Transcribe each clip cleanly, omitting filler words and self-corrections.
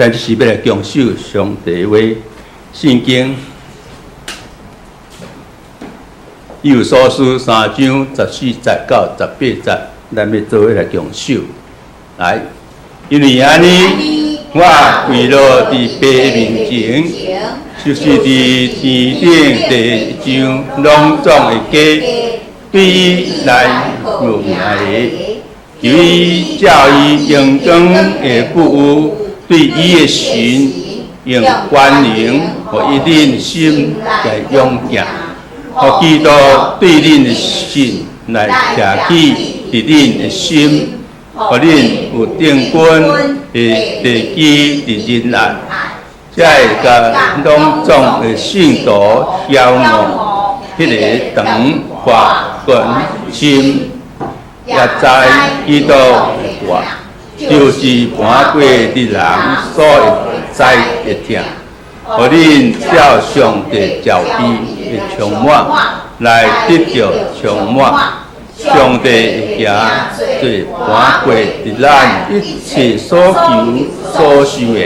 但是要来强守上帝话，圣经以弗所书3章14节到18节，咱要做伙来强守。来，因为安尼，我跪落伫爸面前，就是伫天顶地上隆重的家，对伊来无名的，求伊照伊阳光的不有。对伊的神用关灵，互伊恁心来勇敢，互基督对恁的心来徛起伫恁的心，互恁有定军的地基伫恁内，才会甲隆重的圣徒消磨迄个长发根心，也知基督的话。就是盘过的人所会知会听，互恁照上帝召伊的充满，来得到充满。上帝会行做盘过的咱一切所求所想的，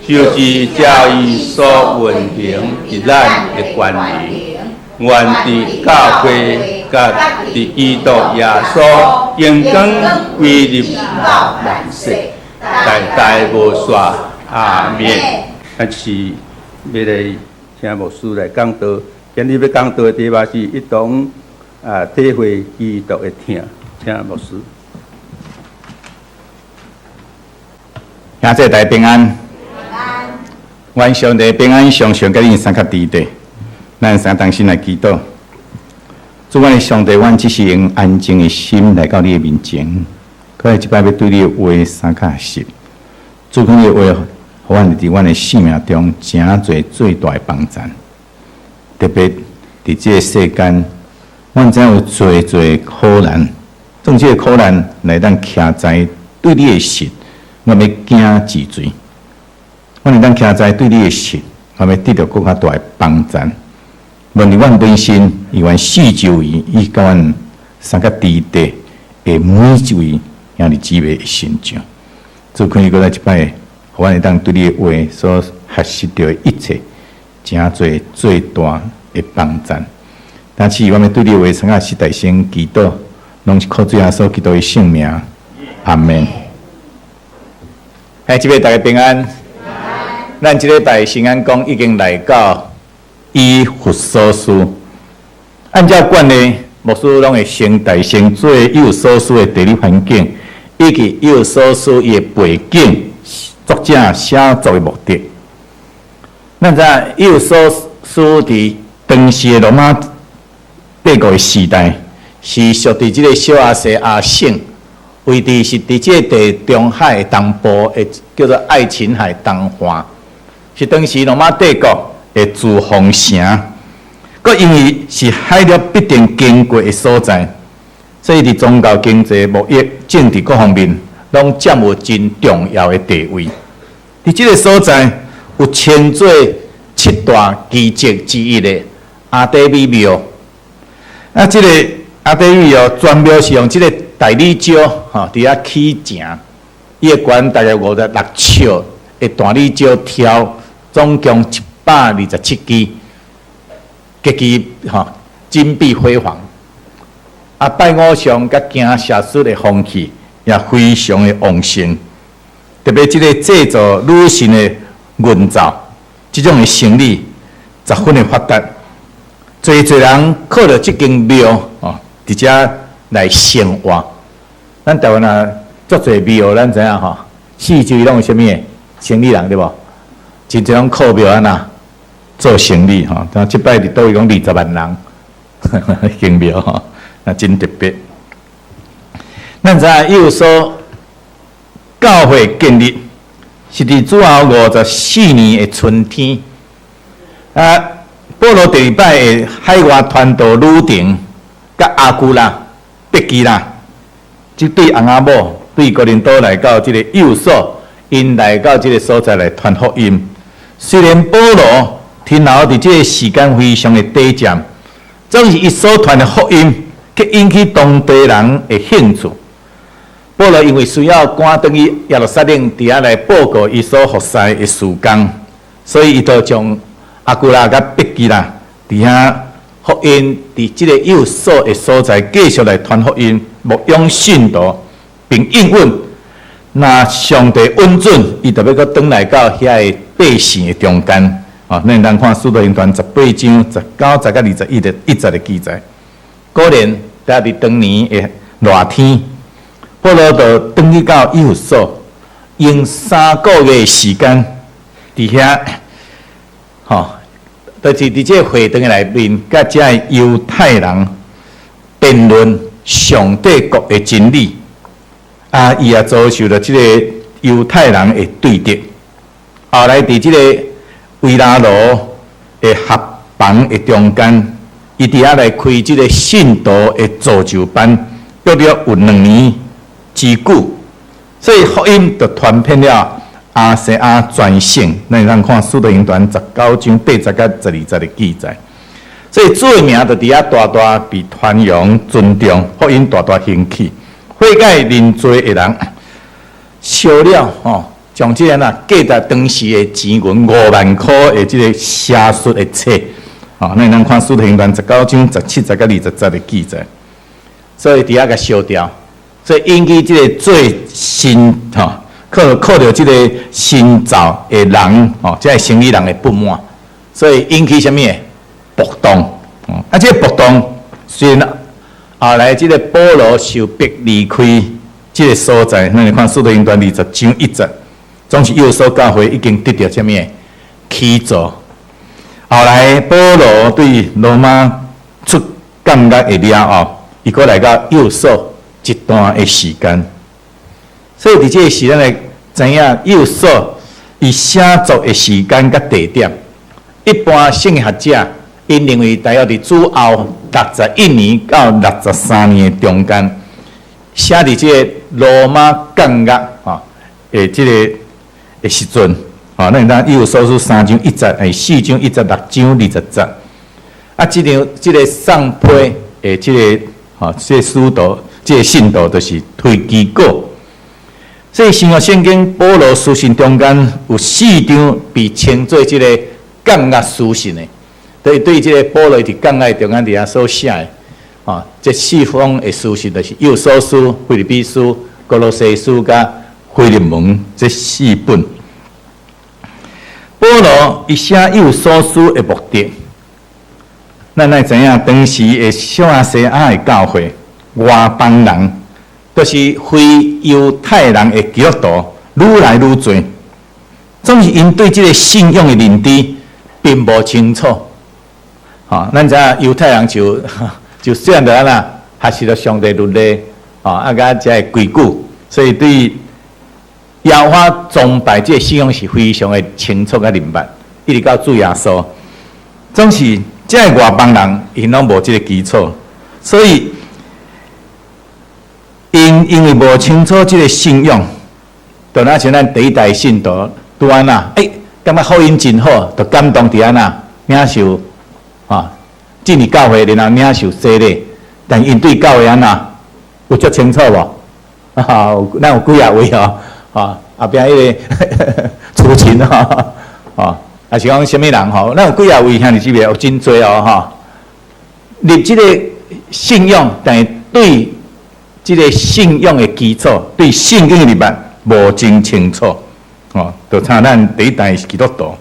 就是照伊所运行的咱的权利，愿伫教会。甲伫基督耶稣永光归入万世，代代无衰。阿们。咱是要来请牧师来讲道，今日要讲道的题目是一同体会基督的疼，请牧师。兄弟大家平安。愿上帝平安常常甲恁三较伫地，咱三同心来祈祷。主，阮的上帝，阮只是用安静的心来到你的面前，可是即摆要对你的话三较实。主，你的话，互阮伫阮的生命中真侪最大的帮助。特别伫这个世间，阮知有侪苦难，从这个苦难来当徛在对你的实，阮要惊治罪。阮会当徛在对你的实，阮要得到更较大的帮助。无论阮本身，伊阮四周围，伊甲阮三个地地的每一位兄弟姊妹的成长，主可以过来一摆，互阮会当对你的话所学习到的一切，真侪最大的帮助。但是阮要对你的话三个实在先祈祷，拢是靠主耶稣基督的圣名，阿门。嗨，即位大家平安。咱即礼拜圣安宫已经来到。以弗所书，按照惯例，牧师拢会先带先做以弗所书的地理环境，以及以弗所书伊的背景、作者写作的目的。咱知以弗所书伫当时的罗马帝国的时代，是属伫即个小亚细亚省，位置是伫即个地中海东部的叫做爱琴海东岸，是当时罗马帝国的主防城，佮因为是海陆必定经过的所在，所以伫宗教、经济、贸易、政治各方面，拢占有真重要的地位。伫这个所在，有称作7大奇迹之一的阿底米庙。这个阿底米庙专庙是用这个大理石伫遐起成，伊的悬大概56尺的大理石条，总共127基，结基金碧辉煌。拜偶像甲行邪术的风气也非常的旺盛。特别这个制作女性的银罩，这种的生意十分的发达。侪人靠着这间庙伫遮来生活。咱台湾足侪庙，咱知影四周拢有啥物生意人对无？真侪拢靠庙做生意但即摆伫倒位讲20万人，间庙真特别。咱知影以弗所教会建立是伫主后54年的春天，保罗第二摆的海外传道旅程，甲阿古拉、毕基拉，即对翁仔某对哥林多来到即个以弗所，因来到即个所在来传福音。虽然保罗天后伫即个时间非常的短暂，总是伊所传的福音，去引起当地人的兴趣。保罗因为需要赶转去耶路撒冷，伫遐来报告伊所服侍的事工，所以伊就从阿古拉甲毕基拉伫遐福音，伫即个有所的所在继续来传福音，牧养信徒，并应允。那上帝恩准，伊就要搁转来到遐个百姓的中间。啊，咱通看《使徒行传》18章19、10到21的10的记载。果然，在伫当年的热天，保罗就转去到以弗所，用3个月的时间伫遐，就是伫这会堂内面，甲遮个犹太人辩论上帝国的真理。啊，伊也遭受了即个犹太人的对敌。后来伫即个维拉罗的合房的中间，伊伫遐来开即个信徒的造就班，约略有2年之久，所以福音就传遍了亚细亚全省。咱通看《使徒行传》19章8到12节的记载。所以主的名就伫遐大大被传扬、尊重，福音大大兴起，悔改认罪的人烧了将即个价值当时的钱银5万块的即个写书的册，咱通看《使徒行传》19章17到20节的记载。所以伫遐甲烧掉，所以引起即个最新靠着即个新造的人即个生意人的不满，所以引起什么暴动？即个暴动虽然后来即个保罗受迫离开即个所在，咱看《使徒行传》20章1节。总是有所教会已经得到什么启造。后来保罗对罗马出感觉了后，伊阁来到有所一段的时间。所以伫这个时咱来知影有所伊写作的时间甲地点。一般圣学者因认为大约伫主后61年到63年的中间，写伫这个罗马感觉的这个的时阵，咱以弗所书3章1节，4章1节，6章20节。啊，这个上批的这个使徒，这个信徒就是推基果。所以新约圣经保罗书信中间有4章被称作这个感觉书信的，对这个保罗伫感觉中间底下所写的，这4封的书信就是以弗所书、腓立比书、哥罗西书甲腓利门这4本。保罗伊写以弗所书的目的，咱知影当时的小亚细亚的教会外邦人，就是非犹太人的基督徒愈来愈多，总是因对这个信仰的认知并不清楚。咱知影犹太人就虽然安啦，学习了上帝律例甲这个规矩，所以对耶和华崇拜这个信仰是非常的清楚甲明白，一直到主耶稣，总是这个外邦人因拢无这个基础，所以因为无清楚这个信仰，就那像咱第一代信徒拄安那，感觉福音真好，就感动伫安那领受进入教会，然后领受洗礼，但因对教会安那有足清楚无？咱有几啊位后壁迄个出勤也是讲什么人咱有几啊位兄弟姊妹有真多立这个信仰，但是对这个信仰的基础，对圣经的入版无真清楚就像咱第一代基督徒，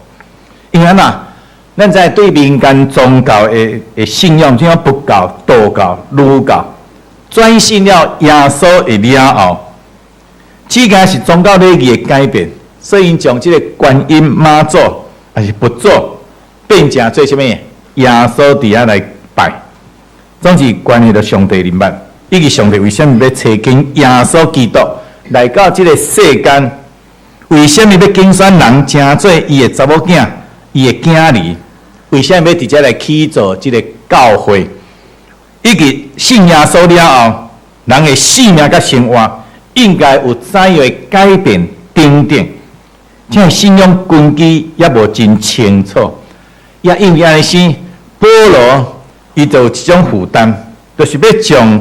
因为咱在对民间宗教的信仰，像佛教、道教、儒教，转信了耶稣的了后。只间是宗教礼仪的改变，所以因将这个观音妈祖还是佛祖变成做什么？耶稣伫遐来拜，总是关系到上帝人版。以及上帝为什么要找紧耶稣基督来到这个世间？为什么要拣选人成做伊的查某囝、伊的囝儿？为什么要直接来起造这个教会？以及信耶稣了后，人的性命甲生活。应该有怎样的改变等等，这信仰根基也无真清楚，也因为安尼，保罗伊就有一种负担，就是要将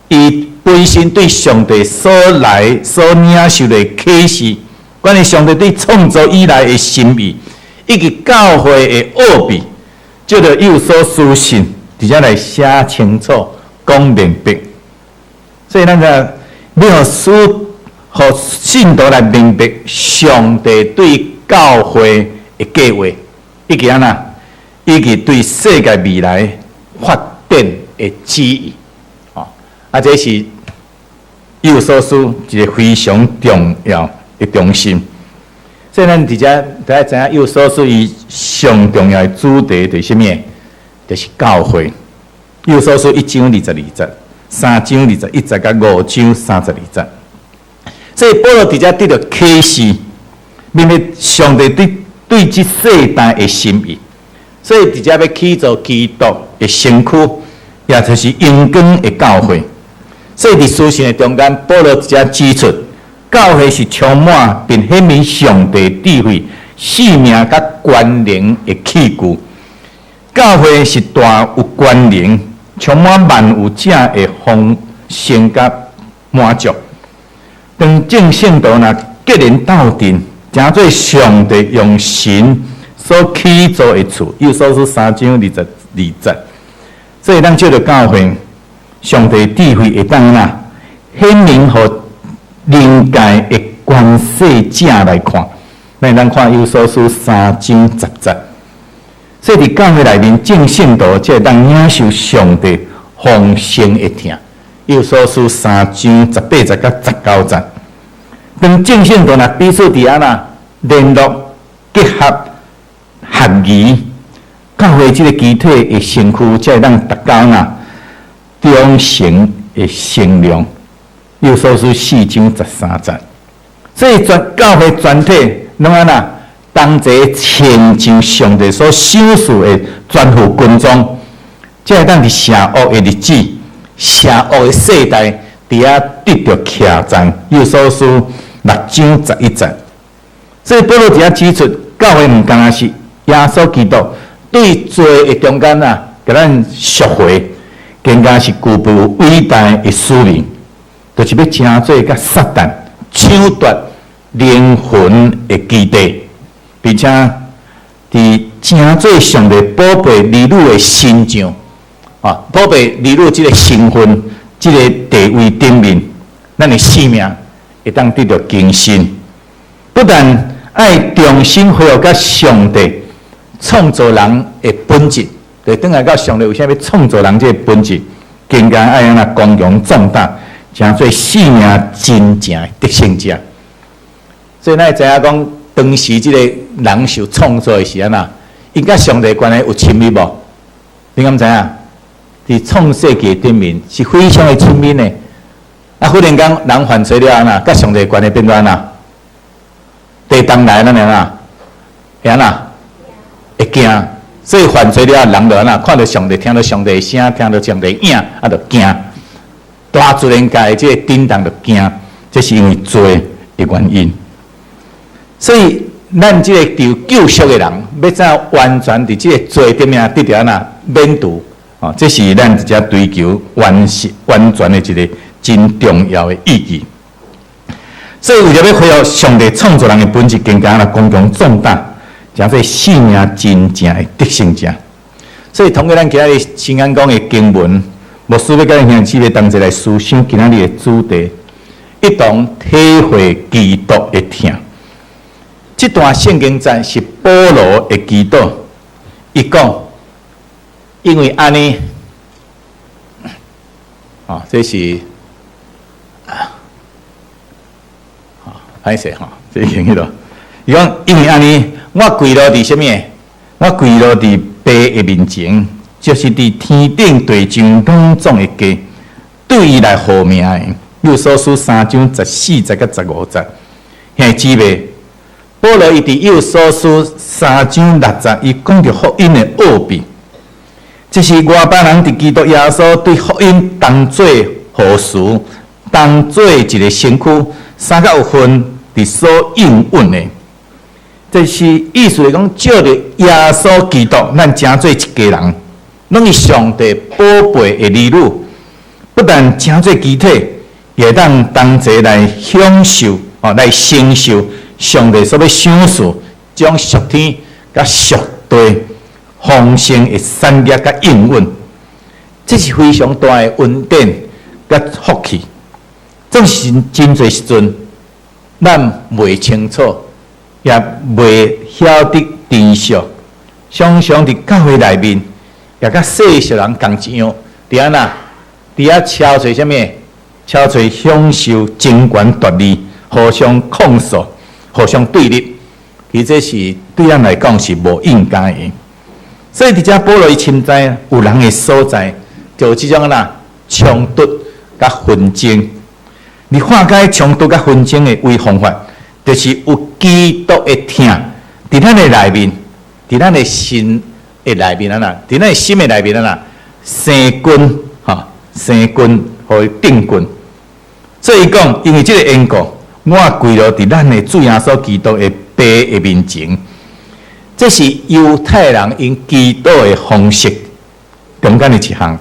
伊本身对上帝所领受的启示，关于上帝对创造以来的心意，以及教会的奥秘，就着有所书信，直接来写清楚、讲明白。所以咱就要互信徒来明白上帝对教会的计划，以及对世界未来发展的旨意。这是以弗所书一个非常重要的中心。所以咱直接大家知影，以弗所书伊上重要的主题就是什么？就是教会。以弗所书1章22节，3章21节甲5章32节。所以保罗直接得到启示，明白上帝对这世代的心意，所以直接要起造基督的身躯，也就是阳光的教会。所以伫书信的中间，保罗直接指出，教会是充满并显明上帝智慧、生命甲关联的器具。教会是大有关联，充满万有者的丰盛甲满足。当正圣徒若结连斗阵，成做上帝用神所起造的厝，以弗所书3章22节。所以咱借着教会，上帝智慧会当显明予灵界的观世者来看。咱看以弗所书3章10节。所以伫教会内面，正圣徒才会当领受上帝丰盛的听。以弗所书3章18节甲19节。当正圣徒彼此伫联络、结合、合宜，教会这个肢体的身躯才会当达到忠诚的成量。以弗所书4章13节。所以教会全体拢同齐亲像上帝所赏赐的全副军装，才会当伫邪恶的日子、邪恶的世代伫遐得到徛站。以弗所书6章11节。所以保罗伫遐指出，教会唔单是耶稣基督对罪的中间给咱赎回，更加是具备伟大的使命，就是要成做甲撒旦抢夺灵魂的基地。并且伫成做上帝宝贝儿女的形象，宝贝儿女这个身份、这个地位顶面，咱的性命会当得到更新。不但爱重新恢复甲上帝创造人的本质，就等来到上帝为啥要创造人这个本质，更加爱光荣壮大，成做性命真正的得胜者。所以咱会知影讲。当时这个人受创造的时阵因甲上帝关系有亲密无？你敢知影？伫创世纪顶面是非常的亲密的。忽然间人犯罪了甲上帝关系变做地动来会会惊。所以犯罪了人就看到上帝，听到上帝的声，听到上帝的影，就惊。大自然界这个震动就惊，这是因为罪的原因。所以，咱这个受救赎的人，要怎完全伫这个罪顶面得到免除这是咱直接追求完全的一个真重要的意义。所以，为了要恢复上帝创造人的本质，更加光荣壮大，成做性命真正的得胜者。所以，通过咱今日新安讲的经文，牧师要甲咱兄姊妹同齐来思想今日的主题，一同体会基督的听。这段圣经节是保罗的祈祷，伊讲，因为安尼，这是歹势这是迄落。伊讲，因为安尼，我跪落伫什么？我跪落伫爸的面前，就是伫天顶地上拢总的家，对伊来护命的。以弗所书3章14节甲15节，兄姊妹。保罗伊伫以弗所书3章6节，伊讲着福音的奥秘，这是外邦人伫基督耶稣对福音当做护士，当做一个身躯，3到5分伫所应允的。这是意思是讲，照着耶稣基督，咱成做一家人，拢是上帝宝贝的儿女，不但成做肢体，也当同齐来享受来承受上帝所要赏赐将属天甲属地丰盛的产业甲应允，这是非常大的恩典甲福气。总是真侪时阵，咱袂清楚，也袂晓得珍惜。常常伫教会内面，也甲世俗人共一样，伫安那，伫遐敲找啥物？敲找享受争权夺利，互相控诉，互相对立。其实这是对咱来讲是无应该的。所以伫遮保罗伊深知有人的所在，就即种冲突甲纷争。你化解冲突甲纷争的唯方法，就是有基督的疼伫咱的内面，伫咱的心的内面伫咱的心的内面生根生根互伊定根。所以讲，因为这个缘故，我跪落伫咱的主耶稣基督的碑的面前。这是犹太人因祈祷的方式中间的一项。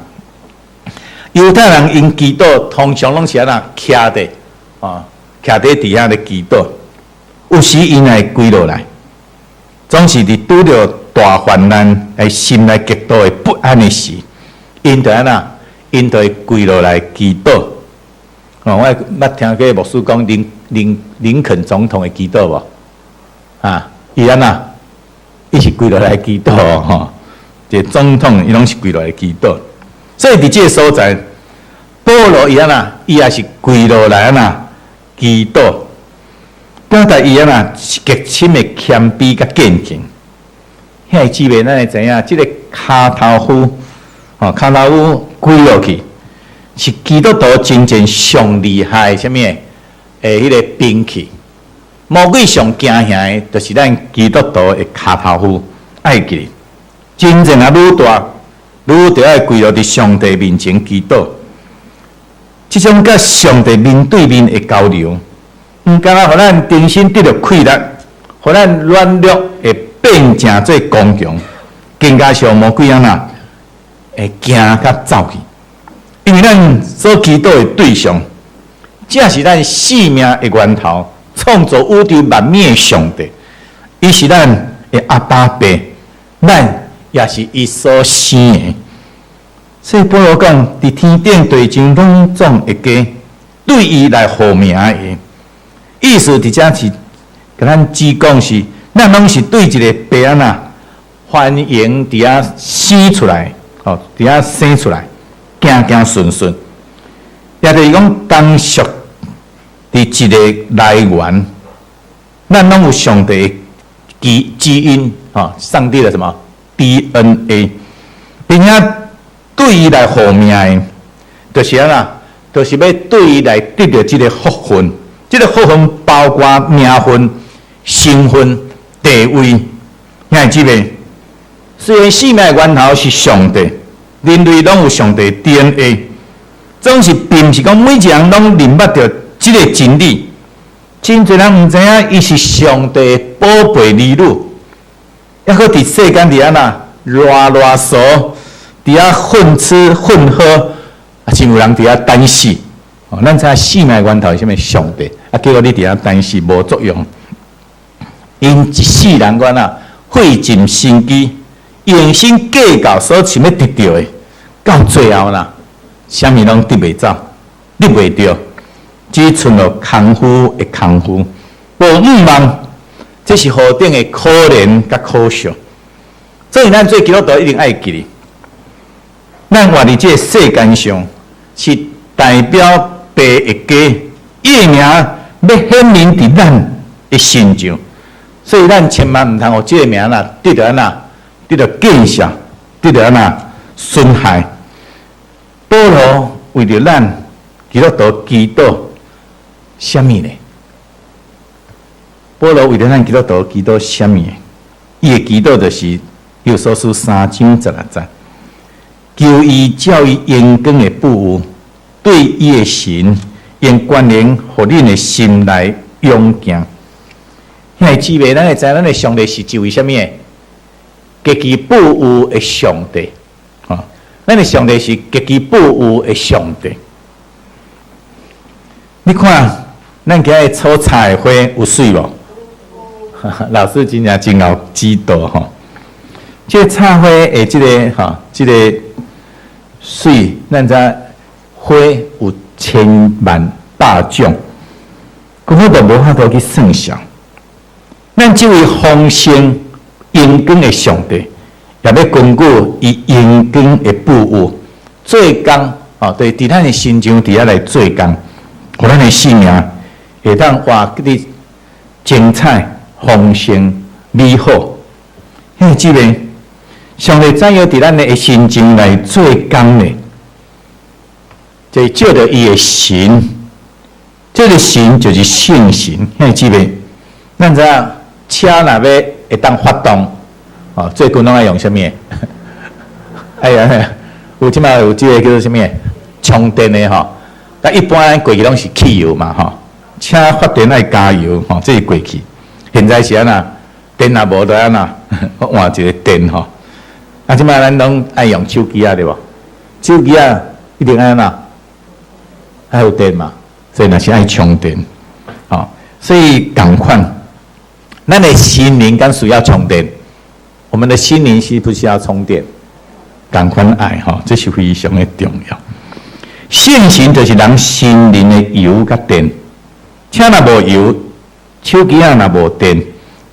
犹太人因祈祷通常拢是徛伫徛伫底下咧祈祷，有时因会跪落来，总是伫拄着大患难、心内极度的不安的时，因就因就会跪落来祈祷。我捌听过牧师讲林肯总统的祈祷无？伊是跪落来祈祷这总统伊拢是跪落来祈祷。所以伫这个所在，保罗伊也是跪落来祈祷，表达伊极深的谦卑甲敬虔。遐姊妹咱会知影，这个骹头夫骹头夫跪落去，是基督徒真正上厉害什么迄个兵器。魔鬼上惊吓的，就是咱基督徒的骹头夫，爱记。真正愈大，愈着爱跪落伫上帝面前祈祷。这种甲上帝面对面的交流，毋敢互咱重新得到快乐，互咱软弱会变成做刚强，更加像魔鬼会惊甲走去。因为咱所祈祷的对象，正是咱性命的源头。创造宇宙万物的上帝，伊是咱的阿爸爸，咱也是伊所生的。所以保罗讲，伫天顶地上拢总会加对伊来护命的意思，伫遮是甲咱指讲是，咱拢是对一个爸欢迎伫遐生出来，伫遐生出来，行行顺顺，也就是讲当属。伫一个来源，咱拢有上帝基因上帝的什么 DNA， 并且对伊来护命的，就是就是要对伊来得到这个福分。这个福分包括名分、身份、地位。兄姊妹，虽然生命的源头是上帝，人类拢有上帝 DNA， 总是并不是讲每一个人拢明白到。这个真理，真侪人毋知影，伊是上帝宝贝儿女，还佫伫世间伫乱嗦，伫遐混吃混喝，真有人伫遐等死。咱知影生命源头是啥物？上帝，结果你伫遐等死无作用。因一世人费尽心机，用心计较所想要得到的，到最后啥物拢得袂走，得袂着。只剩了空虚的空虚，无欲望，这是何等的可怜甲可笑。所以咱做基督徒一定爱记，咱活伫这世间上，是代表爸的家，伊的名要显明伫咱的身上，所以咱千万毋通互这个名得到见笑，得到损害。保罗为着咱基督徒祈祷。什么呢？保罗为了咱基督徒祈祷什么？伊的祈祷就是《以弗所书》3章16节，求伊照伊严光的不有，对伊的神用关联，互恁的心来勇敢。兄姊妹，咱会知咱的上帝是一位什么？家己不有的上帝咱的上帝是极其保有的上帝。你看，咱今日炒菜的花有水无？老师真有指导吼。这菜花的这个水，咱知花有千万百种，根本就无法度去算上。咱这位丰盛荣光的上帝，也要根据伊荣光的保有，做工对伫咱的心上底下来做工，互咱的生命会当活得精彩、丰盛、美好。因为这个上帝怎样伫咱的心上来做工呢？就照着伊的神，这个神就是圣神。因为这个，咱知影车若要会当发动，最近拢爱用什么？哎呀，有即马有这个叫做什么？充电的吼。但一般过去拢是汽油嘛吼，车发电爱加油吼，这是过去。现在是安那？电若无就安那，我换一个电吼。啊，即马咱拢爱用手机啊，对无？手机啊，一定安那，还有电嘛，所以那是爱充电。所以同款，咱的心灵敢需要充电，我们的心灵需不需要充电？同款爱吼，这是非常的重要。圣神就是人心灵的油甲电，车若无油，手机啊若无电，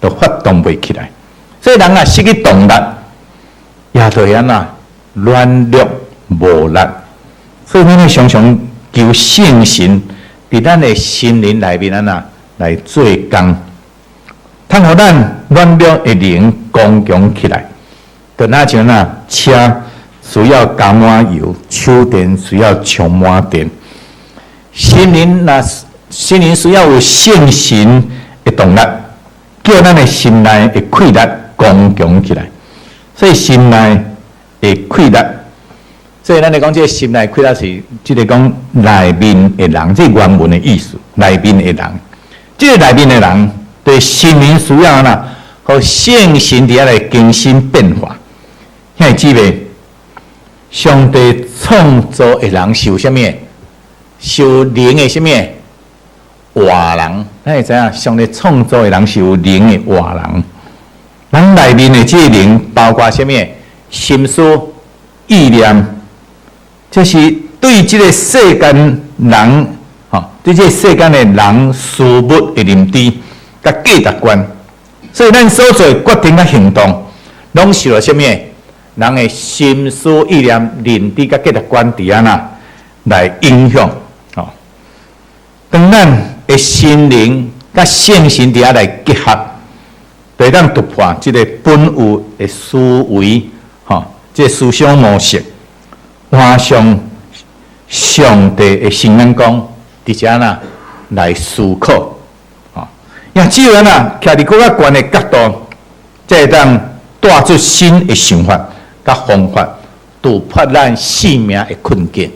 就发动袂起来。所以人啊失去动力，也就安那软弱无力。所以咱要常常求圣神伫咱的心灵内面安那来做工，通互咱软弱的灵刚强起来。就那像那车需要加满油，手电需要充满电。心灵需要有圣神的动力，叫咱的心内的气力刚强起来。所以心内的气力，所以咱来讲，这个心内气力是即个讲内面的人，这原文的意思。内面的人，这个内面的人对心灵需要呐，和圣神伫遐来更新变化。现在记袂？上帝创造的人是有啥物？是有灵的啥物？活人。咱会知影，上帝创造的人是有灵的活人。人内面的这个灵包括啥物？心思、意念，这是对这个世间人，对这个世间的人事物的认知甲价值观。所以咱所做决定甲行动，拢受到啥物？人的心思、意念、认知甲价值观伫安那来影响。当咱的心灵甲圣神伫遐来结合，就当突破这个本有的思维，这个思想模式，换上上帝的圣眼光，伫遮那来思考。也只有安那徛伫更较悬的角度，才会当带出新的想法甲方法，突破咱生命的困境。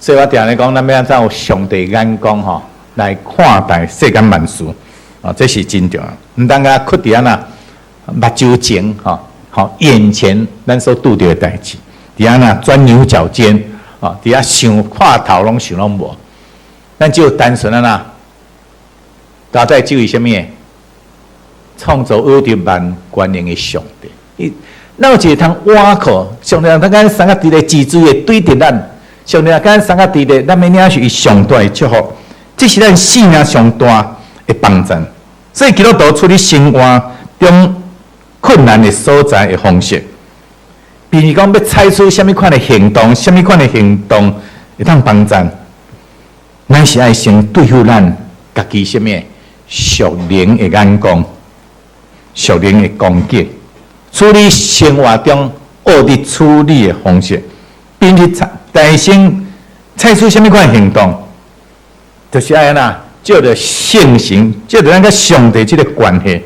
所以我常咧讲，咱要安怎有上帝眼光来看待世间万事，这是真重要。唔当甲屈伫安那目睭前，眼前咱所拄着的代志，伫安那钻牛角尖，伫遐想看头拢想拢无，咱只有单纯安那。交代这位什么？创造宇宙万权能的上帝。咱有一个通倚靠上帝，咱敢三个伫咧自主的对着咱，上帝敢三个伫咧，咱要领受伊上大的祝福，这是咱生命上大的帮助。所以基督徒处理生活中困难的所在的方式，比如讲要采取什么款的行动，什么款的行动会当帮助，咱是爱先对付咱家己什么？属灵的眼光，属灵的光景，处理生活中恶的处理的方式，并且提升采取什么款行动，就是爱那照着圣神，照着咱甲上帝这个关系，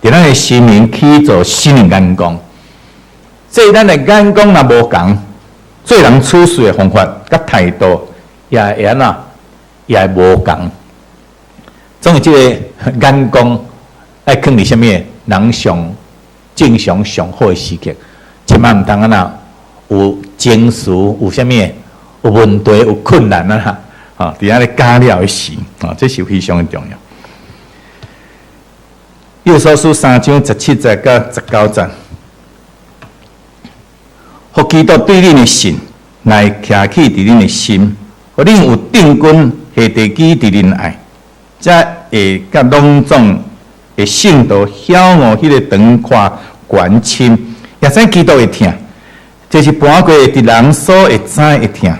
伫咱的心灵起做新的眼光。所以咱的眼光若无共，做人处事的方法甲态度也会安那，也无共。总有这个眼光爱放伫什么？人上正常上好的时刻，千万唔当安那有情绪有啥物有问题、有困难啊啦，啊，伫遐咧加料的时，啊，这是非常的重要。《约书书》3章17节到19节，互基督对恁的信来徛起伫恁的心，互恁有定根下地基伫恁爱，才会甲隆重的圣道晓悟迄个长宽悬深，也知基督会听，这是搬过伫人所会知会听，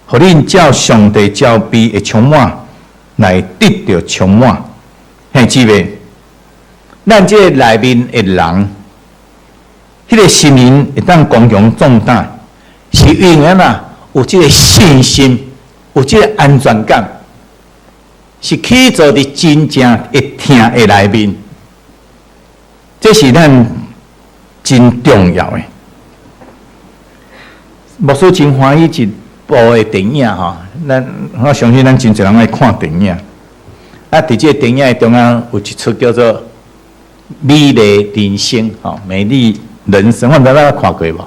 互恁照上帝召备会充满，来得到充满，嘿，姊妹。咱这个内面的人，迄个心灵会当光强壮大，是因为有这个信心，有这个安全感，是起坐伫真正会听的内面，这是咱真重要的。牧师真欢喜一部的电影吼，我相信咱真侪人爱看电影。啊，伫这个电影的中间有一出叫做美丽人生，吼，美丽人生，我毋知大家看过无？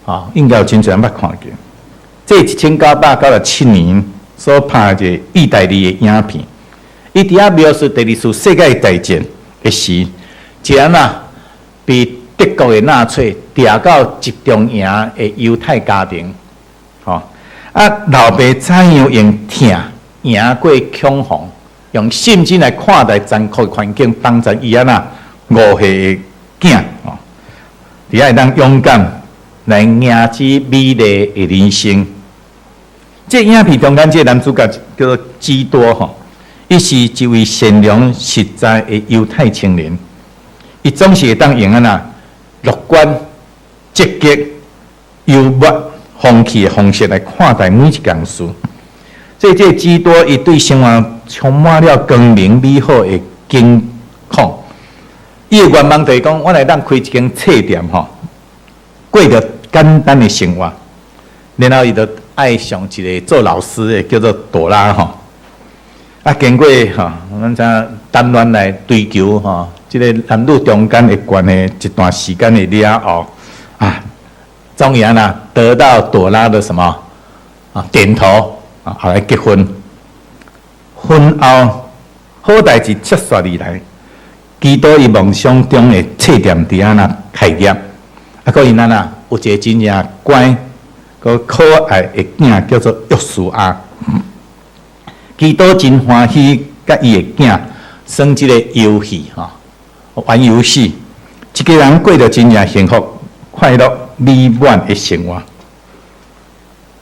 吼，应该有真侪人捌看过。这1997年所拍一个意大利的影片，伊伫遐描述第二次世界大战的时，一人被德国的纳粹抓到集中营的犹太家庭，吼，啊，老爸怎样用疼赢过恐慌？用信心来看待残酷的环境，帮助伊5岁的囝哦，伫遐会当勇敢来迎接美丽的人生。这影片中间，这男主角叫做基多吼，伊是一位善良实在的犹太青年，伊总是会当用乐观、积极、幽默、风趣的方式来看待每一件事。所以这基多伊对生活充满了光明美好的境况。伊的愿望就是讲，我来当开一间册店吼，过着简单的生活。然后伊就爱上一个做老师的，叫做朵拉吼。啊，经过吼，咱知单恋来追求吼，这个男女中间的关系一段时间的了后，啊，终于得到朵拉的什么点头。后来结婚，婚后好代志接续而来，基督伊梦想中的册店伫遐开业，啊，个因有一个真正乖、个可爱的囝叫做约书亚，基督真欢喜，甲伊的囝耍即个游戏玩游戏，一个人过着真正幸福、快乐、美满的生活。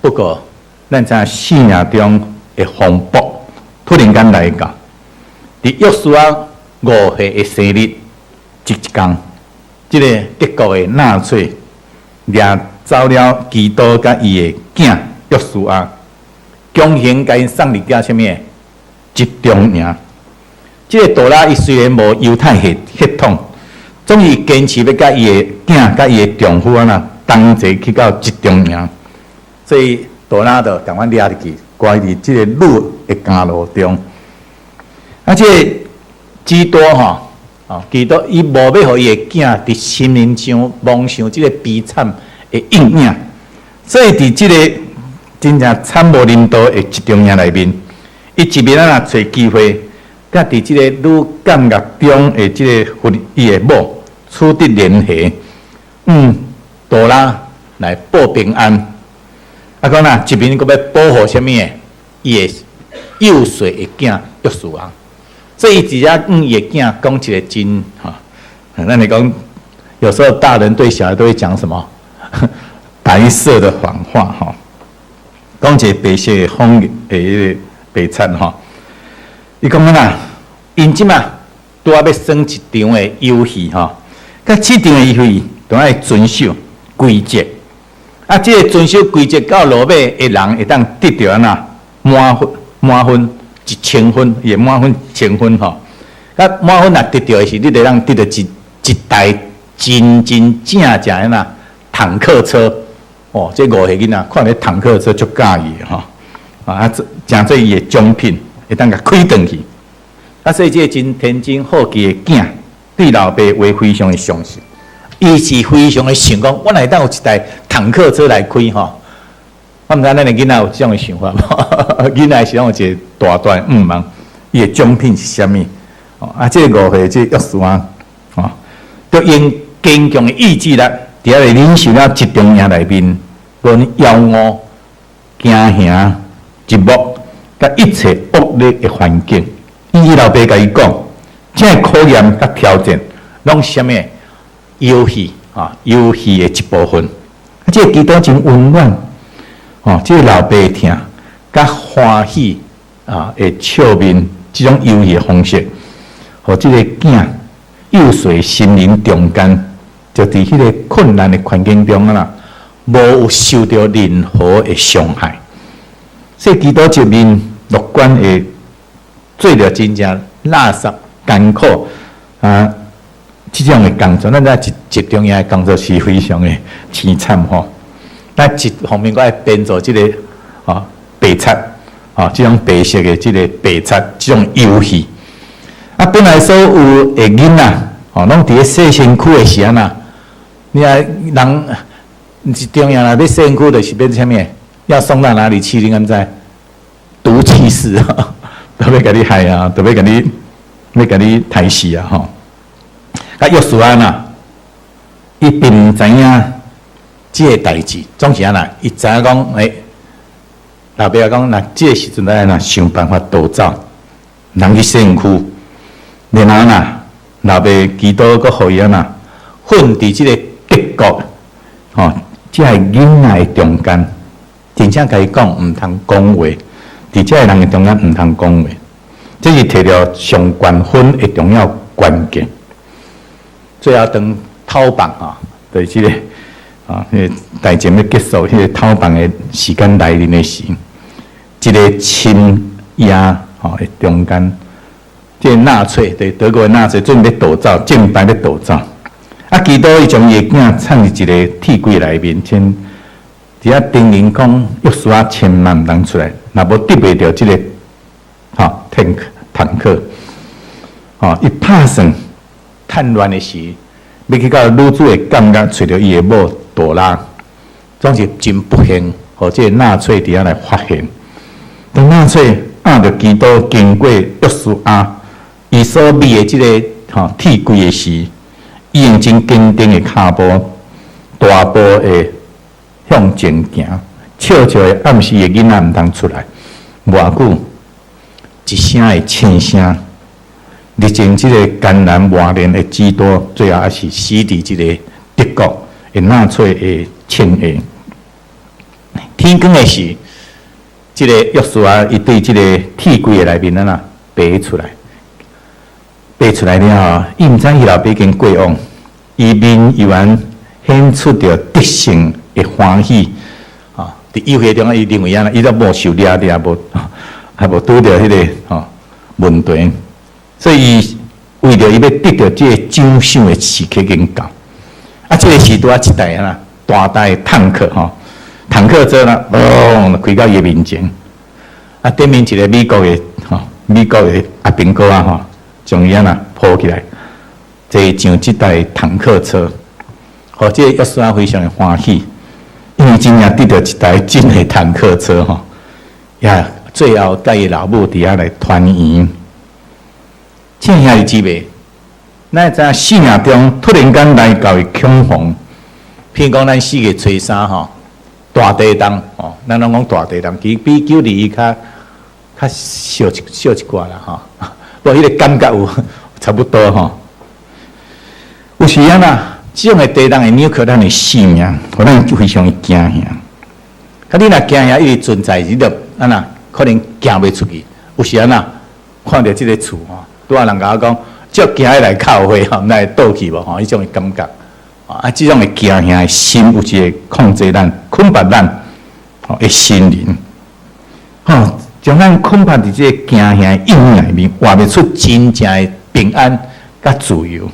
不过，咱知生命中的风暴突然间来到，伫约书亚5岁的生日一天，这个德国的纳粹掠走了基督甲伊的囝约书亚，强行甲因送入到什么集中营。这个朵拉伊虽然无犹太血统，总是坚持要甲伊的囝甲伊的丈夫同齐去到集中营，所以朵拉就共阮掠入去，挂伫即个路的甘路中。啊，即个基督基督伊无要互伊的囝伫心灵上蒙上即个悲惨的阴影，所以伫即个真正惨无人道的集中营内面，伊一面找机会，甲伫即个女监狱中的即个伊的某取得联系，朵拉来报平安。啊，讲一面佫要保护什么？伊的幼岁的囝约书亚，所以伊直接伊的囝讲一个真咱来讲，有时候大人对小孩都会讲什么白色的谎话讲一个白色的谎的白惨伊讲因即嘛拄要耍一场的游戏甲这场的游戏都要遵守规则。啊，即个遵守规则到落尾的人会当得到满分1000分，也满分1000分啊，满分得到的是，你得让得到一台真正的坦克车。哦，这5岁囡仔看咧坦克车足介意诚做伊的奖品，会当甲开转去。啊，所以这个真天真好奇的囝，对老爸话非常的相信。伊是非常的想讲，我内当有一台坦坦克车来开吼。我毋知咱的囡仔有这种的想法无？囡仔是拢有一个大大的愿望，伊的奖品是啥物？这个5岁这约书亚，就因坚强的意志力，伫遐领受了集中营内面，无妖恶、惊吓、折磨，甲一切恶劣的环境。伊老爸甲伊讲，这考验甲挑战，拢是啥物？游戏游戏的一部分。这基督真温暖，这老爸听，甲欢喜的笑面，这种游戏的方式。互这个囝幼岁心灵中间，就伫迄个困难的环境中啦，无有受到任何的伤害。所以基督一面乐观的做着真正垃圾艰苦这种的工作，咱在集中营的工作是非常的凄惨吼。咱一方面，我爱编做这个白贼这种白色的这个白贼这种游戏。本来所有的囡仔，拢伫咧洗身躯的时啊，你啊人是中央啦，要洗身躯就是变啥物？要送到哪里去？你敢知？毒气室都要甲你害啊，都要甲你杀死啊！吼！约书亚呐，伊并毋知影这个代志，总是安那，伊知影讲，老爸讲，那这个时阵咱想办法逃走，人去洗身躯。然后呐，老爸基督佮互伊呐，混伫即个结局，即个囡仔中间，真正甲伊讲毋通讲话，伫即个人嘅中间毋通讲话，这是摕到上悬分的重要关键。最后当讨棒就是即个迄个代志要结束，迄个讨棒的时间来临的时，一个亲爷的中间。这纳粹对德国的纳粹准备逃走，正牌要逃走。基督伊将伊的囝藏伫一个铁柜内面，先伫遐叮咛讲，约书亚千万毋通出来，若无得袂着这个坦克。伊拍算趁乱的时，要去到女主的感觉，找到伊的某朵拉，总是真不幸，互这个纳粹伫遐来发现。当纳粹按着基督经过约书亚。伊所立的这个铁柜的时，伊用真坚定的脚步，大步的向前行，悄悄的暗示的囡仔毋通出来。无偌久，一声的庆声，历经这个艰难磨练的基督，最后还是死伫这个德国的纳粹的枪下。天光的时，这个约书亚伊对这个铁柜的内面爬出来。爬出来了后，伊毋知伊老爸已经过往，伊面悠然显出着得胜的欢喜。伫游戏中，伊认为伊都无受掠，还无拄着迄个问题，所以伊为着伊要得到这个奖赏的时刻已经到。这个时拄一台大台坦克坦克车开到伊面前。对面一个美国的阿兵哥将伊抱起来，坐上这台坦克车，互这个约书亚非常的欢喜，因为真正得到一台真的坦克车也最后甲伊老母伫遐来团圆。亲兄弟姊妹，咱知影生命中突然间来到的恐慌，譬如讲咱4月初3大地震咱拢讲大地震，其实比9日较小一寡啦无迄个感觉有差不多有时这种的地震会扭曲咱的性命，互咱非常的惊吓。你若惊吓一直存在，你就可能行袂出去。有时看到这个厝拄人甲我讲，只要惊起来靠会咱会倒去无迄种的感觉。这种的惊吓的心有一个控制咱、捆绑咱的心灵。将咱捆绑伫这个惊吓的阴影内面，活袂出真正的平安甲自由。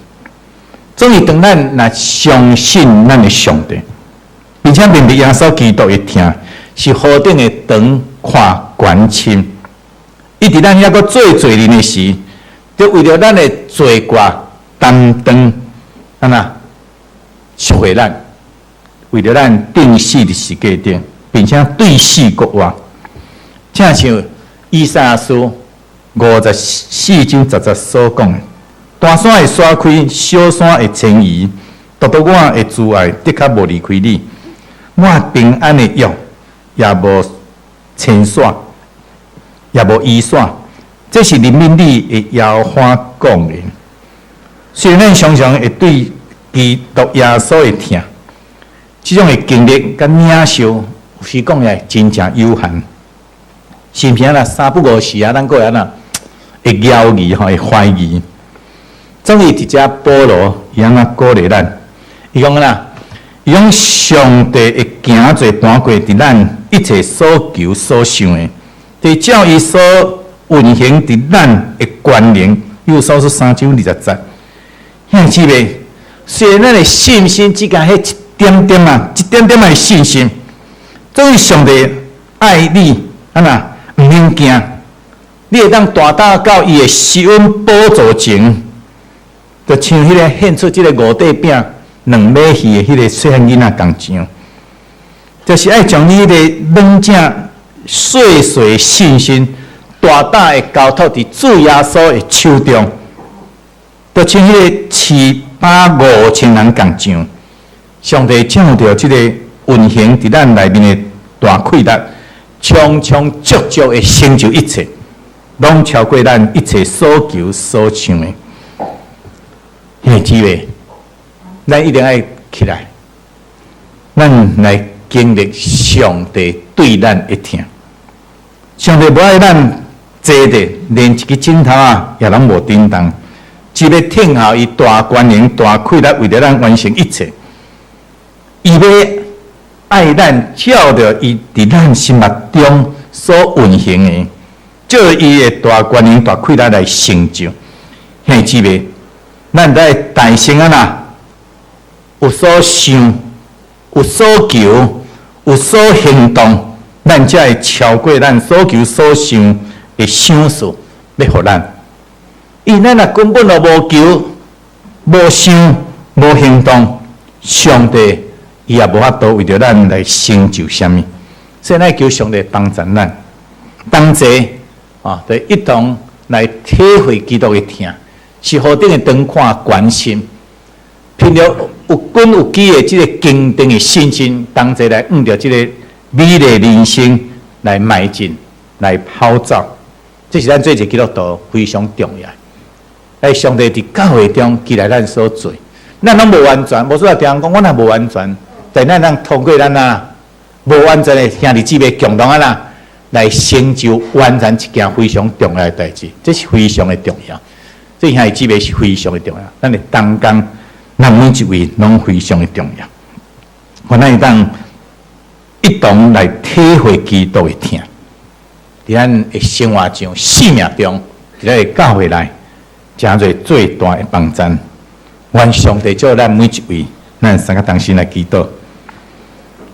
总是当咱若相信咱的上帝，并且面对耶稣基督的听，是何等的长看关心。伊伫咱遐个做罪人的时，就为了咱的罪过担当，赎回咱，为了咱定死伫世界顶，并且对死国活，正像以赛亚书54章10节所讲的：大山会刷开，小山会迁移，独独我的慈爱的确无离开你，我平安的约也无牵线，也无移线。这是人民你的耶和华讲的。虽然咱常常会对基督耶稣的疼，这种的经历甲领受，有时讲也真正有限。是毋是啊？三不五时啊，咱个人啊会犹豫吼，会怀疑。总是伫遮保罗伊安怎鼓励咱？伊讲啦，伊讲上帝会行做盘过伫咱一切所求所想的，对照伊所运行伫咱的关联。有所说3章20节，兄姊妹，虽然咱的信心只甲迄一点点啊，一点点的信心，总是上帝爱你，安那毋免惊，你会当大大到伊的施恩宝座前，就像迄个献出即个五块饼、2尾鱼的迄个细汉囡仔共样，就是爱将你迄个软正细碎的信心，大大的交托伫主耶稣的手中，就像迄个75000人共样。上帝照着即个运行伫咱内面的大气力，充充足足的成就一切，拢超过咱一切所求所想的。兄姊妹，咱一定要起来，咱来经历上帝对咱的疼。上帝无爱咱坐着，连一个枕头啊也拢无叮当，只要听候伊大权能、大气力，为了咱完成一切。伊要爱咱，照着伊伫咱心目中所运行的，照伊的大权能、大气力来成就。兄姊妹，咱在大声啊呐，有所想，有所求，有所行动，咱才会超过咱所求所想的想事，要互咱。因咱若根本就无求、无想、无行动，上帝伊也无法度为着咱来成就什么。所以咱求上帝帮助咱，同齐啊，就一同来体会基督的疼。是何等的长看关心，凭着有根有基的这个坚定的信心，同齐来按着这个美丽人生来迈进，来跑走。这是咱做一个基督徒非常重要。在上帝伫教会中寄来咱所做，咱拢无完全，无说听人讲，我若无完全，但咱能通过咱啊无完全的兄弟姊妹共同啊来成就完全一件非常重要的代志，这是非常的重要。这兄弟姊妹是非常的重要，咱的同工，咱每一位拢非常的重要。我咱会当一同来体会基督的疼，伫咱的生活中、生命中，伫咱的教会内，真侪最大的帮助。愿上帝祝咱每一位，咱三个同心来祈祷。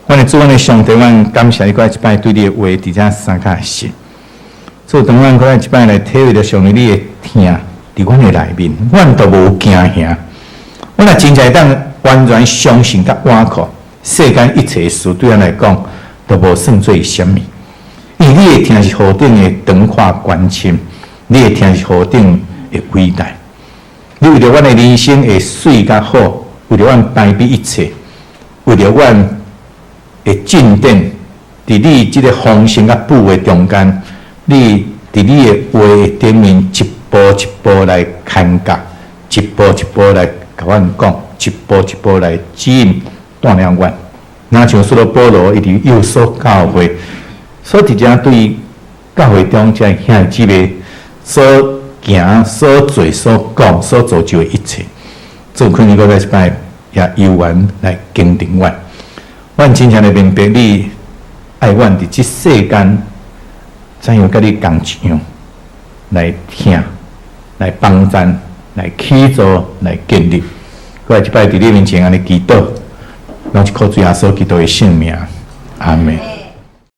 我的主，我的上帝，我感谢你过来一摆对你的话，伫遮三个是。所以当我过来一摆来体会着上帝你的疼。伫阮的内面，阮都无惊吓。阮若真正会当完全相信甲倚靠，世间一切事对咱来讲都无算做什么。因为你的听是何等的长阔关心，你的听是何等的伟大。你为了阮的人生会水甲好，为了阮摆比一切，为了阮的进展，伫你即个丰盛甲富的中间，你伫你的话的顶面一步一步来牵教，一步一步来甲阮讲，一步一步来指引带领阮。那像说到保罗，伊伫幼所教会，所直接对教会中这兄弟姊妹所行、所做、所讲、所造就的一切，做可能搁来一摆也有缘来坚定阮。阮真正来明白你爱阮伫即世间，怎样甲你共样来听。来帮助，来起造，来建立。过来一摆伫你面前安尼祈祷，拢是靠主耶稣基督的圣名，阿门。